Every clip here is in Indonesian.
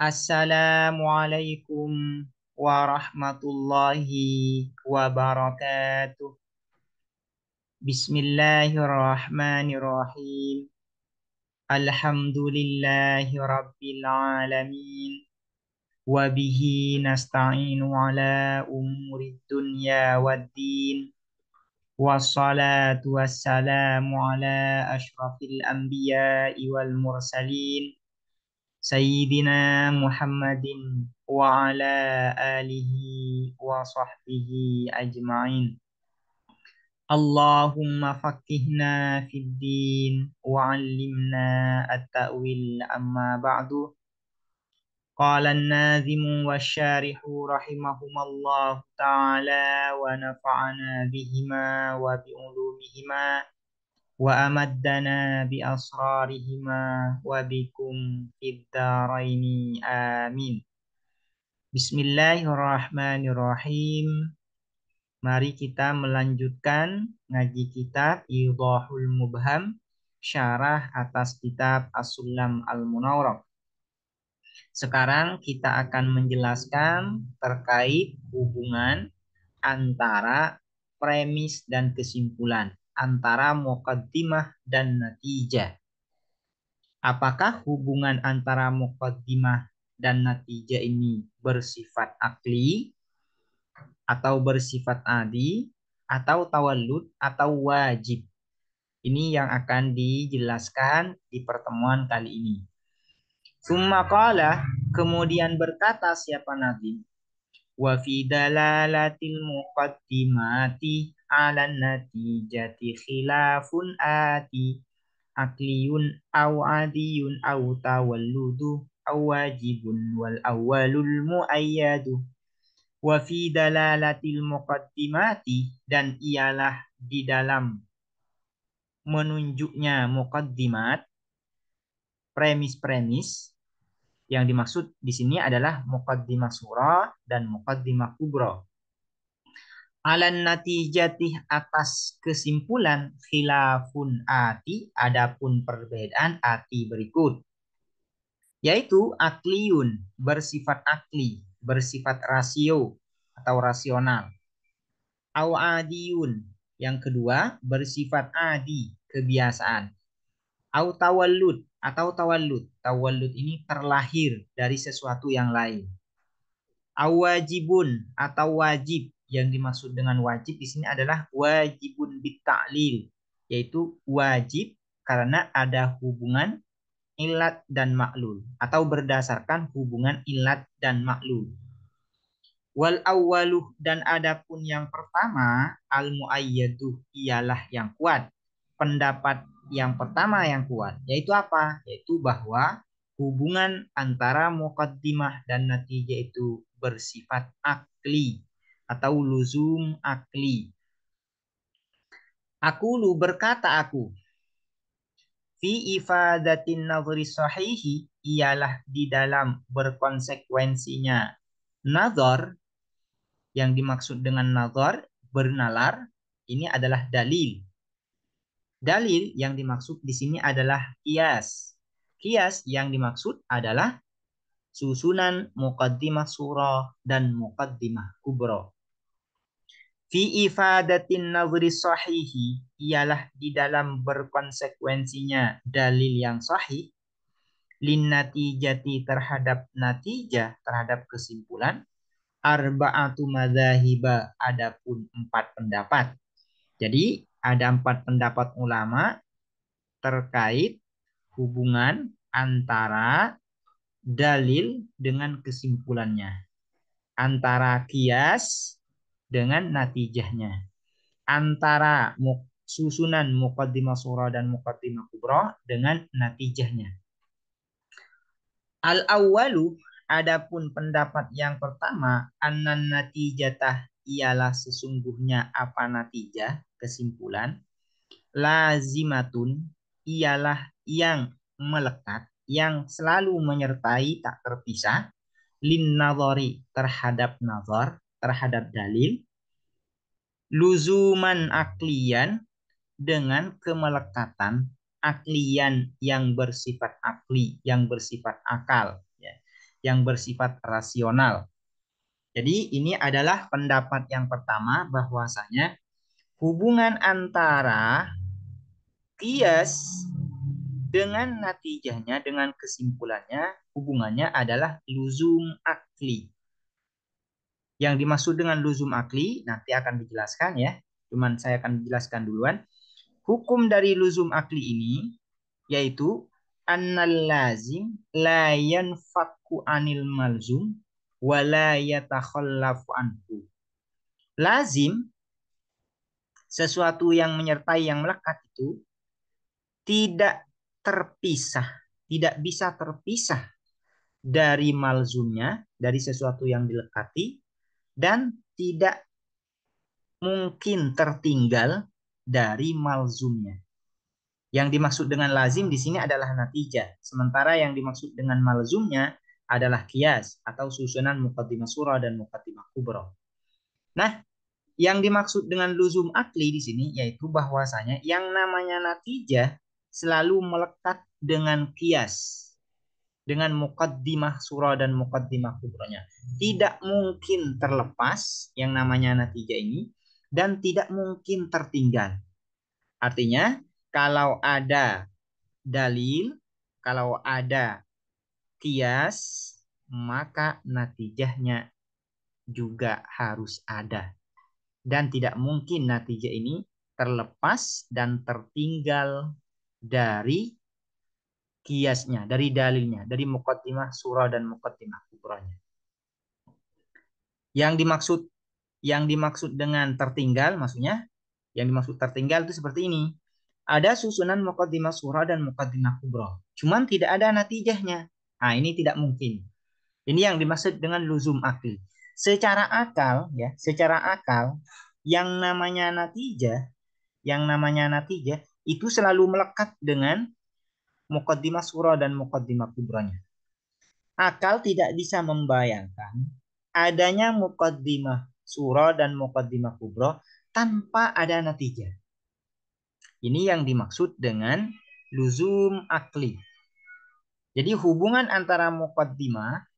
Assalamualaikum warahmatullahi wabarakatuh. Bismillahirrahmanirrahim. Alhamdulillahi rabbil alamin. Wabihi nasta'inu ala umuri dunya waddin. Wassalatu wassalamu ala ashrafil anbiya'i wal mursalin. Sayyidina Muhammadin wa ala alihi wa sahbihi ajma'in. Allahumma faqihna fid din wa 'allimna at-ta'wil amma ba'du. Qala an-nazimu wasyarihu rahimahumallahu ta'ala wa nafa'ana bihima wa bi'ulumihima wa amaddana bi asrarihima wa bikum fid dharaini amin. Bismillahirrahmanirrahim. Mari kita melanjutkan ngaji kitab Idhahul Mubham, syarah atas kitab As-Sulam Al-Munawwarah. Sekarang kita akan menjelaskan terkait hubungan antara premis dan kesimpulan, antara muqaddimah dan natijah. Apakah hubungan antara muqaddimah dan natijah ini bersifat akli atau bersifat adi atau tawallud atau wajib? Ini yang akan dijelaskan di pertemuan kali ini. Summa qala, kemudian berkata siapa Nabi? Wa fi dalalatil muqaddimati 'alan natijati khilafun ati akliyun aw adiyun aw tawalludu aw wajibun wal awwalul muayyadu. Wa fi dalalatil muqaddimati, dan ialah di dalam menunjuknya muqaddimat, premis-premis. Yang dimaksud di sini adalah muqaddimah surah dan muqaddimah kubra. Alan natijati, atas kesimpulan, khilafun ati, adapun perbedaan ati berikut, yaitu akliyun, bersifat akli, bersifat rasio atau rasional. Au adiyun, yang kedua bersifat adi, kebiasaan. Au tawallud, atau tawallud. Tawallud ini terlahir dari sesuatu yang lain. Au wajibun, atau wajib. Yang dimaksud dengan wajib di sini adalah wajibun bitta'lil, yaitu wajib karena ada hubungan ilat dan maklul, atau berdasarkan hubungan ilat dan maklul. Wal awwaluh, dan adapun yang pertama, al muayyadu, ialah yang kuat. Pendapat yang pertama yang kuat, yaitu apa? Yaitu bahwa hubungan antara muqaddimah dan natijah itu bersifat akli atau luzum akli. Lu berkata aku, fi ifadatin nazri sahihi, ialah di dalam berkonsekuensinya nazar. Yang dimaksud dengan nazar, bernalar, ini adalah dalil. Dalil yang dimaksud di sini adalah qiyas. Qiyas yang dimaksud adalah susunan muqaddimah surah dan muqaddimah kubra. Fi ifadatin nazri sahihi, ialah di dalam berkonsekuensinya dalil yang sahih, lin natijati, terhadap natijah, terhadap kesimpulan, arba'atu madzahiba, adapun 4 pendapat. Jadi ada 4 pendapat ulama terkait hubungan antara dalil dengan kesimpulannya, antara qiyas dengan natijahnya, antara susunan muqaddimah surah dan muqaddimah kubra dengan natijahnya. Al-awwalu, adapun pendapat yang pertama, annan natijatah, ialah sesungguhnya apa natijah, kesimpulan, lazimatun, ialah yang melekat, yang selalu menyertai, tak terpisah, lin nazari, terhadap nazar, terhadap dalil, luzuman aklian, dengan kemelekatan aklian yang bersifat akli, yang bersifat akal, ya. yang bersifat rasional. Jadi ini adalah pendapat yang pertama bahwasanya hubungan antara kias dengan natijahnya, dengan kesimpulannya, hubungannya adalah luzum akli. Yang dimaksud dengan luzum akli nanti akan dijelaskan ya. Cuman saya akan jelaskan duluan. Hukum dari luzum akli ini yaitu annal lazim la yanfaku anil malzum wa la yatakhallafu anhu. Lazim, sesuatu yang menyertai yang melekat itu tidak terpisah, tidak bisa terpisah dari malzumnya, dari sesuatu yang dilekati, dan tidak mungkin tertinggal dari malzumnya. Yang dimaksud dengan lazim di sini adalah natijah, sementara yang dimaksud dengan malzumnya adalah kias atau susunan muqaddimah surah dan muqaddimah kubra. Nah, yang dimaksud dengan luzum akli di sini yaitu bahwasanya yang namanya natijah selalu melekat dengan kias, dengan muqaddimah surah dan muqaddimah kubranya. Tidak mungkin terlepas yang namanya natijah ini dan tidak mungkin tertinggal. Artinya, kalau ada dalil, kalau ada kias, maka natijahnya juga harus ada. Dan tidak mungkin natijah ini terlepas dan tertinggal dari kiasnya, dari dalilnya, dari muqaddimah surah dan muqaddimah kubranya. Yang dimaksud dengan tertinggal maksudnya yang dimaksud tertinggal itu seperti ini. Ada susunan muqaddimah surah dan muqaddimah kubra. Cuman tidak ada natijahnya. Nah, ini tidak mungkin. Ini yang dimaksud dengan luzum akli. Secara akal ya, secara akal yang namanya natijah itu selalu melekat dengan muqaddimah surah dan muqaddimah kubranya. Akal tidak bisa membayangkan adanya muqaddimah surah dan muqaddimah kubra tanpa ada natijah. Ini yang dimaksud dengan luzum akli. Jadi hubungan antara muqaddimah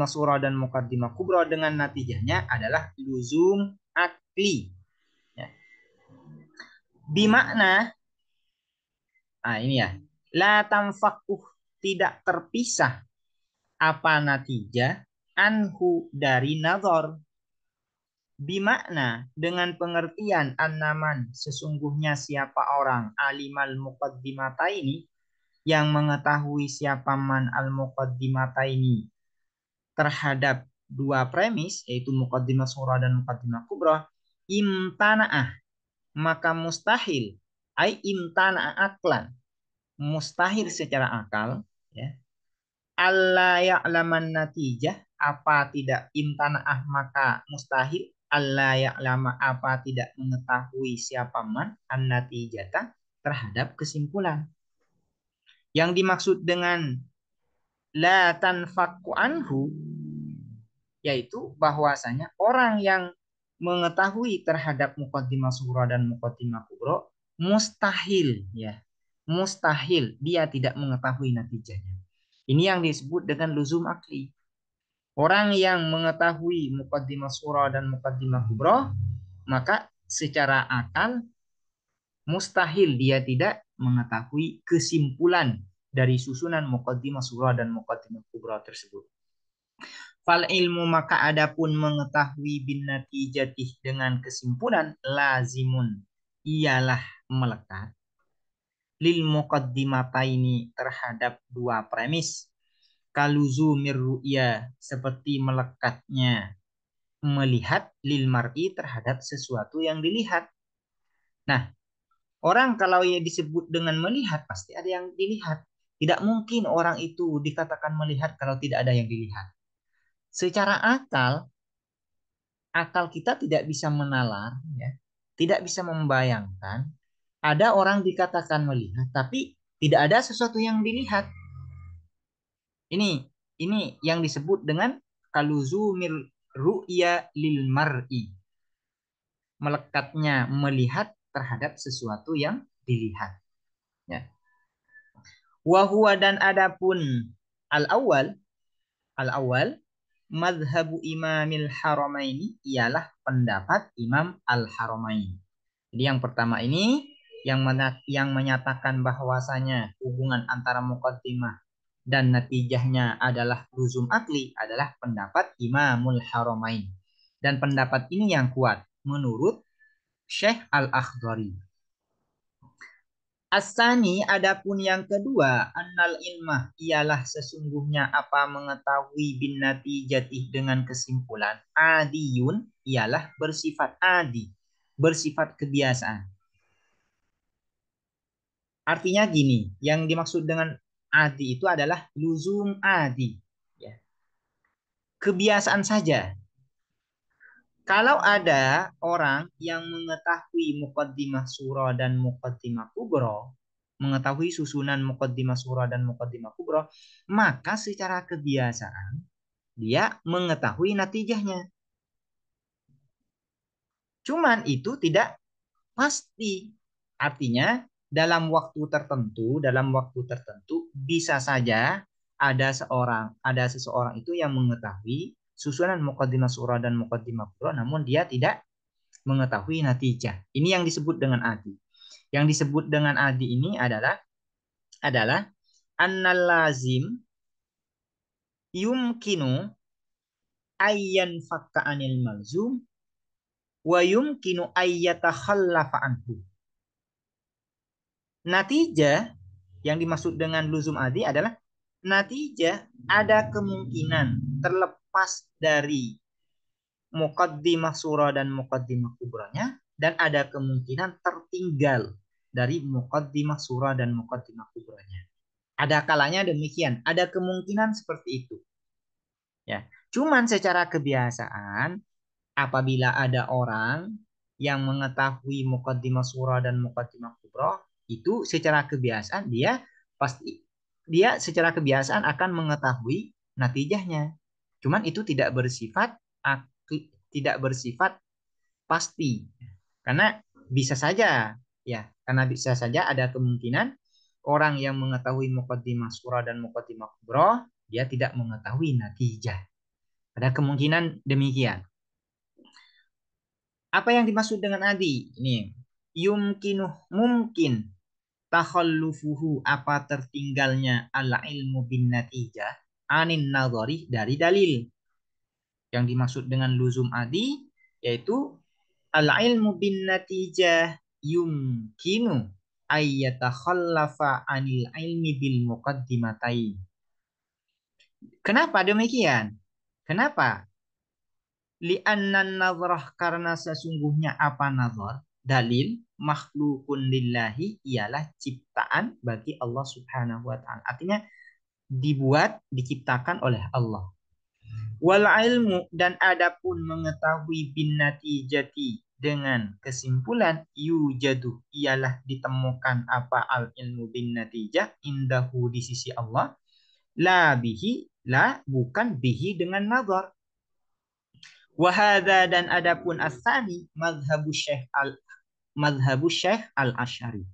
surah dan muqaddimah kubra dengan natijahnya adalah luzum akli. Ya. Bimakna, ini ya, la tamfakuh, tidak terpisah apa natijah anhu dari nazar. Bimakna, dengan pengertian annaman, sesungguhnya siapa orang alimal muqaddimataini, yang mengetahui siapa man al muqaddimataini terhadap dua premis yaitu muqaddimah surah dan muqaddimah kubra, imtana'ah, maka mustahil, ai imtana'a aklan, mustahil secara akal ya, alla ya'laman natijah, apa tidak imtana'ah maka mustahil alla ya'lama, apa tidak mengetahui siapa man an natijata terhadap kesimpulan. Yang dimaksud dengan la tanfaku anhu yaitu bahwasanya orang yang mengetahui terhadap muqaddimah surah dan muqaddimah kubra mustahil ya, mustahil dia tidak mengetahui natijahnya. Ini yang disebut dengan luzum akli. Orang yang mengetahui muqaddimah surah dan muqaddimah kubra, maka secara akal mustahil dia tidak mengetahui kesimpulan dari susunan muqaddimah surah dan muqaddimah kubra tersebut. Fal ilmu, maka adapun mengetahui bin natijatih dengan kesimpulan, lazimun, ialah melekat lil muqaddimataini terhadap dua premis, kaluzumir ru'ya, seperti melekatnya melihat lil mar'i terhadap sesuatu yang dilihat. Nah, orang kalau ia disebut dengan melihat pasti ada yang dilihat. Tidak mungkin orang itu dikatakan melihat kalau tidak ada yang dilihat. Secara akal kita tidak bisa menalar, ya, tidak bisa membayangkan ada orang dikatakan melihat, tapi tidak ada sesuatu yang dilihat. Ini yang disebut dengan kaluzumir ru'ya lil mar'i, melekatnya melihat terhadap sesuatu yang dilihat. Ya. Wahwa, dan adapun al awal Al-awwal, madhabu imamil haramaini ialah pendapat Imam al-Haramain. Jadi yang pertama ini yang menyatakan bahwasanya hubungan antara muqaddimah dan natijahnya adalah luzum akli adalah pendapat Imamul Haramain. Dan pendapat ini yang kuat menurut Syekh Al-Akhdari. Asani adapun yang kedua, annal ilmah ialah sesungguhnya apa mengetahui bin natijatih dengan kesimpulan. Adiyun ialah bersifat adi, bersifat kebiasaan. Artinya gini, yang dimaksud dengan adi itu adalah luzum adi. Ya. Kebiasaan saja. Kalau ada orang yang mengetahui muqaddimah surah dan muqaddimah kubro, mengetahui susunan muqaddimah surah dan muqaddimah kubro, maka secara kebiasaan dia mengetahui natijahnya. Cuman itu tidak pasti. Artinya dalam waktu tertentu bisa saja ada seseorang itu yang mengetahui susunan muqaddimah surah dan muqaddimah kubro, namun dia tidak mengetahui natijah. Ini yang disebut dengan adi. Yang disebut dengan adi ini adalah annal lazim yumkinu ayyan fakka anil malzum wa yumkinu ayyatakhallafa anhu. Natijah yang dimaksud dengan luzum adi adalah natijah ada kemungkinan terlepas dari muqaddimah surah dan muqaddimah kubranya, dan ada kemungkinan tertinggal dari muqaddimah surah dan muqaddimah kubranya. Ada kalanya demikian, ada kemungkinan seperti itu. Ya, cuman secara kebiasaan apabila ada orang yang mengetahui muqaddimah surah dan muqaddimah kubra, itu secara kebiasaan dia secara kebiasaan akan mengetahui natijahnya. Cuman itu tidak bersifat pasti. Karena bisa saja ada kemungkinan orang yang mengetahui muqaddimah surah dan muqaddimah kubra dia tidak mengetahui natijah. Ada kemungkinan demikian. Apa yang dimaksud dengan adi? Ini mungkin takhallufuhu apa tertinggalnya al ilmu bin natijah anin nadhari dari dalil. Yang dimaksud dengan luzum adi yaitu al ilmu bin natijah yumkinu ayyatakhallafa anil ilmi bil muqaddimatain. Kenapa demikian? Kenapa? Li'annan nazarah karena sesungguhnya apa nazar? Dalil makhlukun lillahi ialah ciptaan bagi Allah Subhanahu wa taala. Artinya diciptakan oleh Allah. Wal ilmu dan adapun mengetahui bin natijati dengan kesimpulan yujadu ialah ditemukan apa al ilmu bin natijah indahu di sisi Allah la bihi la bukan bihi dengan nazar. Wahada dan adapun asani madhabu Syekh al-Asy'ari.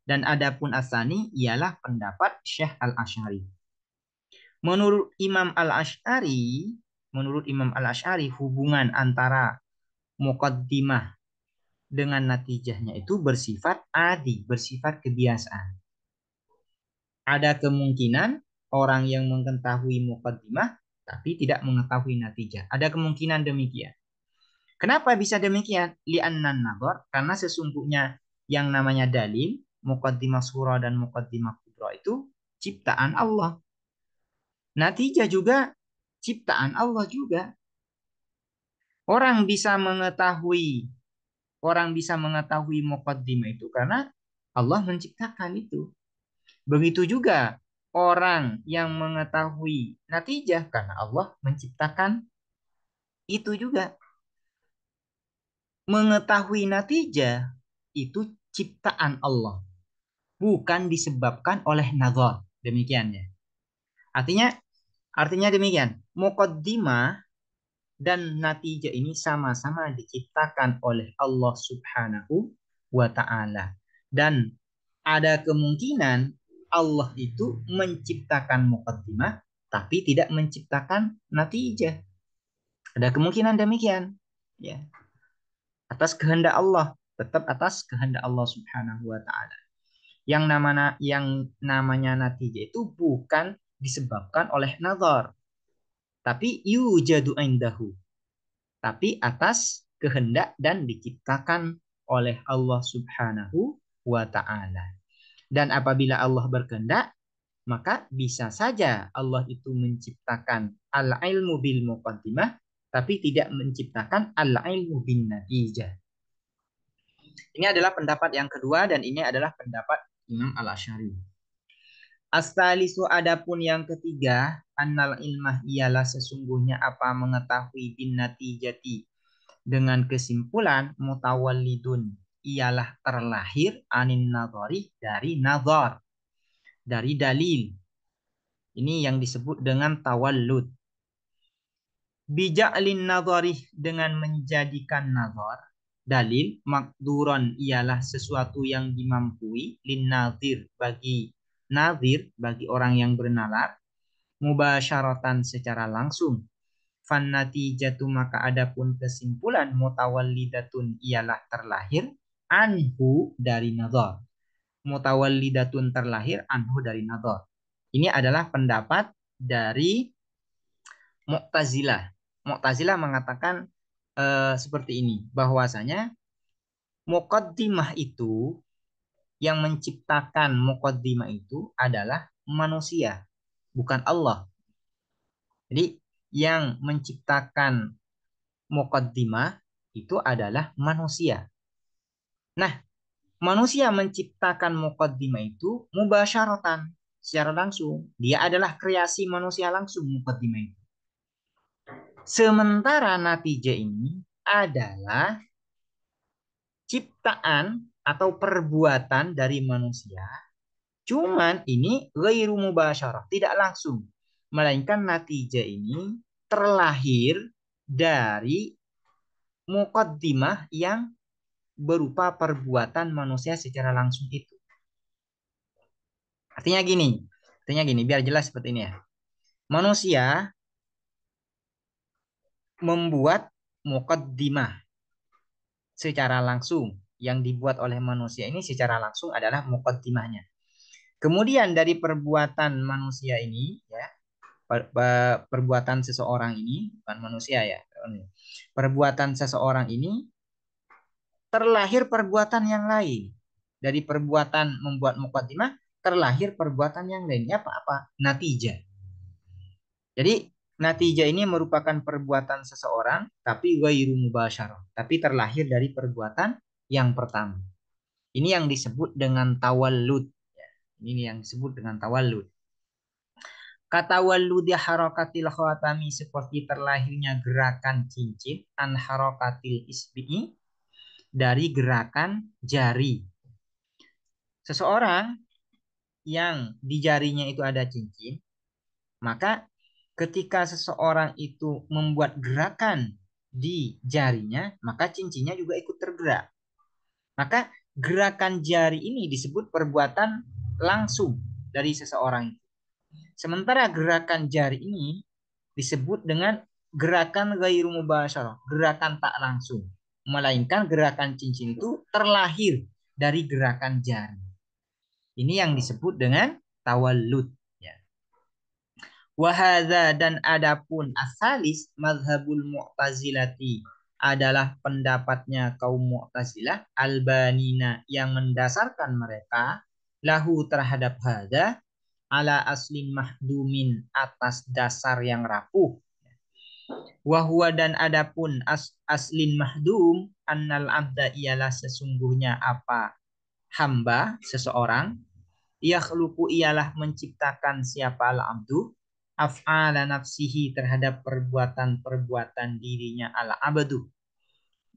Dan adapun asani ialah pendapat Syekh al-Asy'ari. Menurut Imam al-Asy'ari hubungan antara muqaddimah dengan natijahnya itu bersifat adi, bersifat kebiasaan. Ada kemungkinan orang yang mengetahui muqaddimah tapi tidak mengetahui natijah. Ada kemungkinan demikian. Kenapa bisa demikian? Li'annan nazar, karena sesungguhnya yang namanya dalil, muqaddimah surah dan muqaddimah kubra itu ciptaan Allah. Natijah juga ciptaan Allah juga. Orang bisa mengetahui muqaddimah itu karena Allah menciptakan itu. Begitu juga orang yang mengetahui natijah karena Allah menciptakan itu juga. Mengetahui natijah itu ciptaan Allah, bukan disebabkan oleh nazar. Demikian ya. Artinya demikian. Muqaddimah dan natijah ini sama-sama diciptakan oleh Allah Subhanahu wa taala. Dan ada kemungkinan Allah itu menciptakan muqaddimah tapi tidak menciptakan natijah. Ada kemungkinan demikian, ya. Atas kehendak Allah, tetap atas kehendak Allah Subhanahu wa taala. Yang namanya natijah itu bukan disebabkan oleh nazar, tapi yujadu indahu, tapi atas kehendak dan diciptakan oleh Allah Subhanahu wa taala. Dan apabila Allah berkehendak, maka bisa saja Allah itu menciptakan al-ilmu bil muqaddimah, tapi tidak menciptakan al-ilmu bin natijah. Ini adalah pendapat yang kedua dan ini adalah pendapat Imam Al-Asy'ari. As-salisu adapun yang ketiga, annal ilmah ialah sesungguhnya apa mengetahui bin natijati dengan kesimpulan mutawallidun ialah terlahir anin nadhari dari nazar, dari dalil. Ini yang disebut dengan tawallud. Bija'lin nadhari dengan menjadikan nazar, dalil makduron ialah sesuatu yang dimampui lin nazir bagi orang yang bernalar mubasyaratan secara langsung. Fan natijatu maka adapun kesimpulan mutawallidatun ialah terlahir anhu dari nazar. Mutawallidatun terlahir anhu dari nazar. Ini adalah pendapat dari Mu'tazilah. Mu'tazilah mengatakan seperti ini, bahwasanya muqaddimah itu, yang menciptakan muqaddimah itu adalah manusia, bukan Allah. Jadi yang menciptakan muqaddimah itu adalah manusia. Nah, manusia menciptakan muqaddimah itu mubasyaratan, secara langsung. Dia adalah kreasi manusia langsung muqaddimah itu. Sementara natijah ini adalah ciptaan atau perbuatan dari manusia. Cuman ini ghairu mubasyarah, tidak langsung. Melainkan natijah ini terlahir dari muqaddimah yang berupa perbuatan manusia secara langsung itu. Artinya gini, biar jelas seperti ini ya. Manusia membuat muqaddimah secara langsung. Yang dibuat oleh manusia ini secara langsung adalah muqaddimahnya. Kemudian dari perbuatan manusia ini, ya, perbuatan seseorang ini, bukan manusia ya, perbuatan seseorang ini terlahir perbuatan yang lain. Dari perbuatan membuat muqaddimah terlahir perbuatan yang lainnya apa? Natijah. Jadi natijah ini merupakan perbuatan seseorang tapi ghairu mubasyarah, tapi terlahir dari perbuatan yang pertama. Ini yang disebut dengan tawallud. Ini yang disebut dengan tawallud. Kata walludi harakatil khatami seperti terlahirnya gerakan cincin an harakatil isbi'i dari gerakan jari. Seseorang yang di jarinya itu ada cincin, maka ketika seseorang itu membuat gerakan di jarinya, maka cincinnya juga ikut tergerak. Maka gerakan jari ini disebut perbuatan langsung dari seseorang. Sementara gerakan jari ini disebut dengan gerakan ghairu mubasyarah, gerakan tak langsung. Melainkan gerakan cincin itu terlahir dari gerakan jari. Ini yang disebut dengan tawallud. Ya. Wahada dan adapun asalis mazhabul mu'tazilati adalah pendapatnya kaum mu'tazilah albanina yang mendasarkan mereka lahu terhadap hada ala aslin mahdumin atas dasar yang rapuh. Wahwa dan adapun aslin mahdum annal abda ialah sesungguhnya apa hamba seseorang yakhluqu ialah menciptakan siapa al-abdu af'ala nafsihi terhadap perbuatan-perbuatan dirinya al-abdu.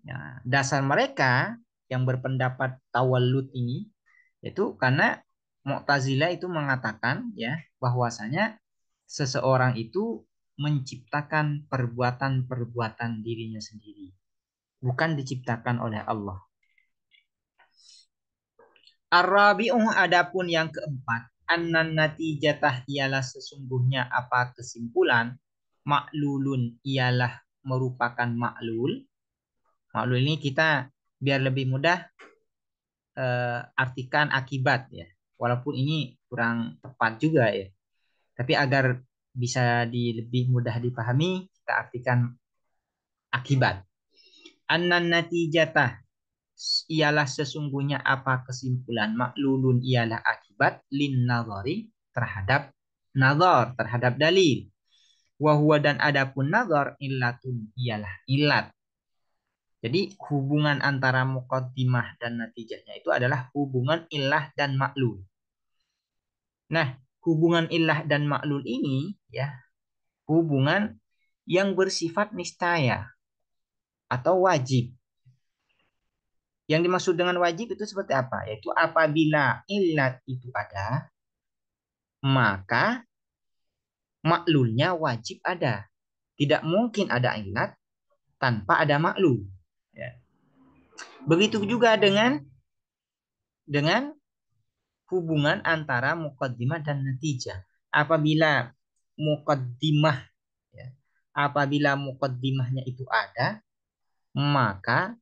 Ya, dasar mereka yang berpendapat tawallud ini itu karena Mu'tazilah itu mengatakan ya bahwasanya seseorang itu menciptakan perbuatan-perbuatan dirinya sendiri, bukan diciptakan oleh Allah. Ar-rabi'u adapun yang keempat, Annan natijatah ialah sesungguhnya apa kesimpulan. Maklulun ialah merupakan maklul. Maklul ini kita biar lebih mudah artikan akibat ya. Walaupun ini kurang tepat juga ya. Tapi agar bisa lebih mudah dipahami, kita artikan akibat. Annan natijatah ialah sesungguhnya apa kesimpulan. Maklulun ialah akibat lin nazari terhadap nazar, terhadap dalil. Wahwa dan adapun nazar illatun ialah ilat. Jadi hubungan antara muqaddimah dan natijahnya itu adalah hubungan illah dan maklul. Nah, hubungan illah dan maklul ini ya, hubungan yang bersifat niscaya atau wajib. Yang dimaksud dengan wajib itu seperti apa? Yaitu apabila illat itu ada, maka maklulnya wajib ada. Tidak mungkin ada illat tanpa ada maklul. Ya. Begitu juga dengan hubungan antara muqaddimah dan natijah. Apabila muqaddimah ya, apabila muqaddimahnya itu ada, maka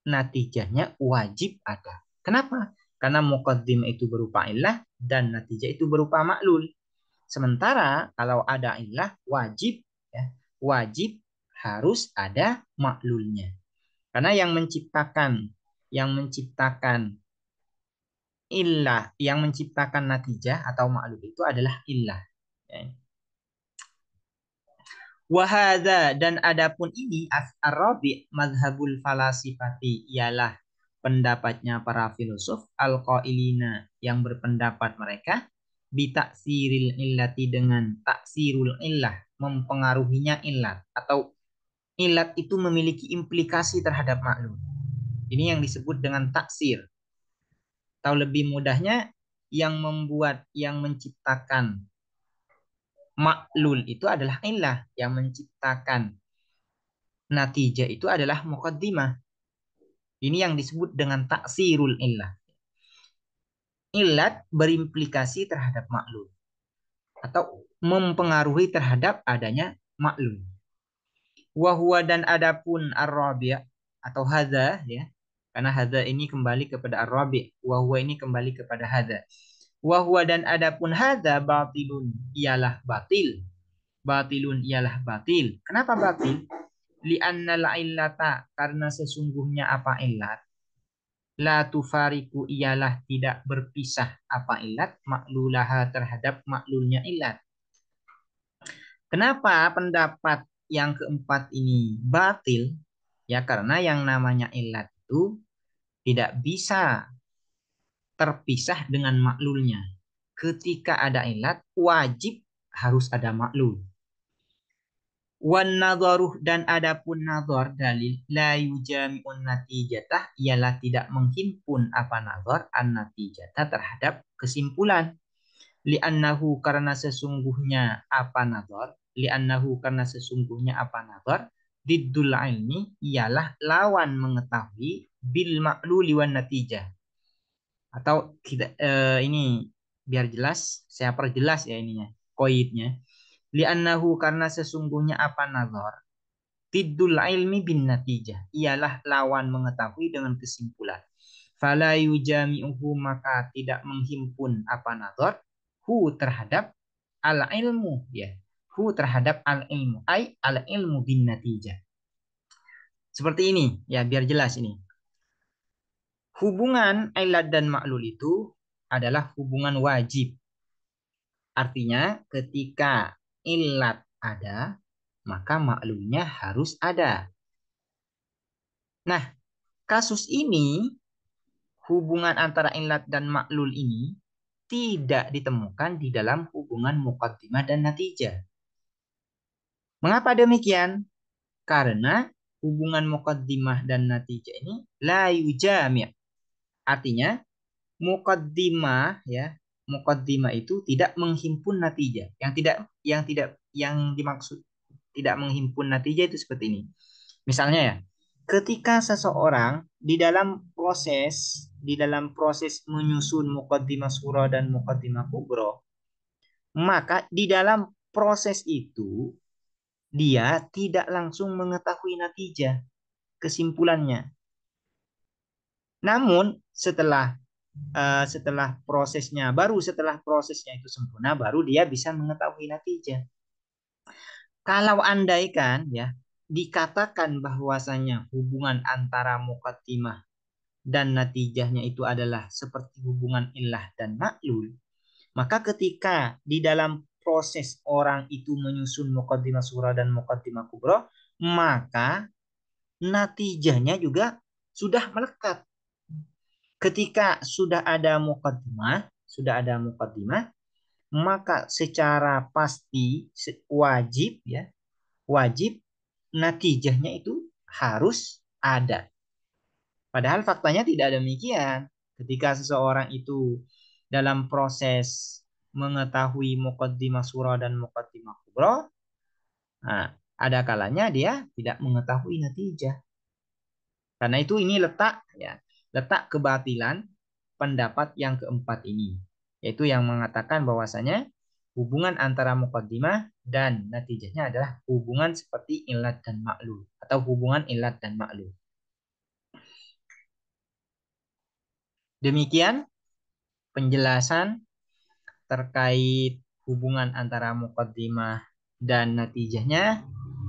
natijahnya wajib ada. Kenapa? Karena muqaddimah itu berupa illah dan natijah itu berupa maklul. Sementara kalau ada illah wajib ya, wajib harus ada maklulnya. Karena yang menciptakan illah, yang menciptakan natijah atau maklul itu adalah illah. Ya. Wahada dan adapun ini as-arabi mazhabul falasifati ialah pendapatnya para filosof al-qailina yang berpendapat mereka bitaksiril illati dengan taksirul illah mempengaruhinya illat atau illat itu memiliki implikasi terhadap maklum. Ini yang disebut dengan taksir. Atau lebih mudahnya yang menciptakan maklul itu adalah illah, yang menciptakan natijah itu adalah muqaddimah. Ini yang disebut dengan taksirul illah. Illat berimplikasi terhadap maklul atau mempengaruhi terhadap adanya maklul. Wahwa dan adapun ar-rabi' atau hadza ya. Karena hadza ini kembali kepada ar-rabi', wahwa ini kembali kepada hadza. Wahwa dan adapun hadza batilun ialah batil. Batilun ialah batil. Kenapa batil? Li'annal illata karena sesungguhnya apa illat? La tufariku ialah tidak berpisah apa illat maklulaha terhadap maklulnya illat. Kenapa pendapat yang keempat ini batil? Ya karena yang namanya illat itu tidak bisa terpisah dengan maklulnya. Ketika ada illat wajib harus ada maklul. Wan nadharuh dan adapun nadhar dalil la yujami'un natijatah ialah tidak menghimpun apa nadhar an natijatah terhadap kesimpulan. Li'annahu karena sesungguhnya apa nadhar, li'annahu karena sesungguhnya apa nadhar, diddul ilmi ialah lawan mengetahui bil makluli wan natijah. Atau kita ini biar jelas saya perjelas ya ininya, koidnya. Li'annahu karena sesungguhnya apa nazar tiddul ilmi bin natijah ialah lawan mengetahui dengan kesimpulan. Fala yujami'uhu maka tidak menghimpun apa nazar hu terhadap al ilmu ya. Hu terhadap al ilmu ai al ilmu bin natijah. Seperti ini ya biar jelas ini. Hubungan illat dan maklul itu adalah hubungan wajib. Artinya ketika illat ada, maka maklulnya harus ada. Nah, kasus ini, hubungan antara illat dan maklul ini tidak ditemukan di dalam hubungan muqaddimah dan natijah. Mengapa demikian? Karena hubungan muqaddimah dan natijah ini la yujami'. Artinya, muqaddimah ya, muqaddimah itu tidak menghimpun natijah. Yang dimaksud tidak menghimpun natijah itu seperti ini. Misalnya ya, ketika seseorang di dalam proses di dalam proses menyusun muqaddimah surah dan muqaddimah kubro, maka di dalam proses itu dia tidak langsung mengetahui natijah, kesimpulannya. Namun setelah prosesnya itu sempurna, baru dia bisa mengetahui natijah. Kalau andaikan ya dikatakan bahwasanya hubungan antara muqaddimah dan natijahnya itu adalah seperti hubungan illah dan maklul, maka ketika di dalam proses orang itu menyusun muqaddimah surah dan muqaddimah kubro, maka natijahnya juga sudah melekat. Ketika sudah ada muqaddimah, maka secara pasti wajib natijahnya itu harus ada. Padahal faktanya tidak demikian. Ketika seseorang itu dalam proses mengetahui muqaddimah surah dan muqaddimah kubro, nah, ada kalanya dia tidak mengetahui natijah. Karena itu ini letak kebatilan pendapat yang keempat ini, yaitu yang mengatakan bahwasanya hubungan antara muqaddimah dan natijahnya adalah hubungan seperti illat dan ma'lul atau hubungan illat dan ma'lul. Demikian penjelasan terkait hubungan antara muqaddimah dan natijahnya.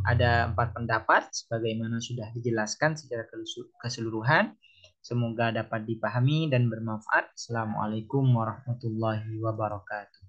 Ada 4 pendapat sebagaimana sudah dijelaskan secara keseluruhan. Semoga dapat dipahami dan bermanfaat. Assalamualaikum warahmatullahi wabarakatuh.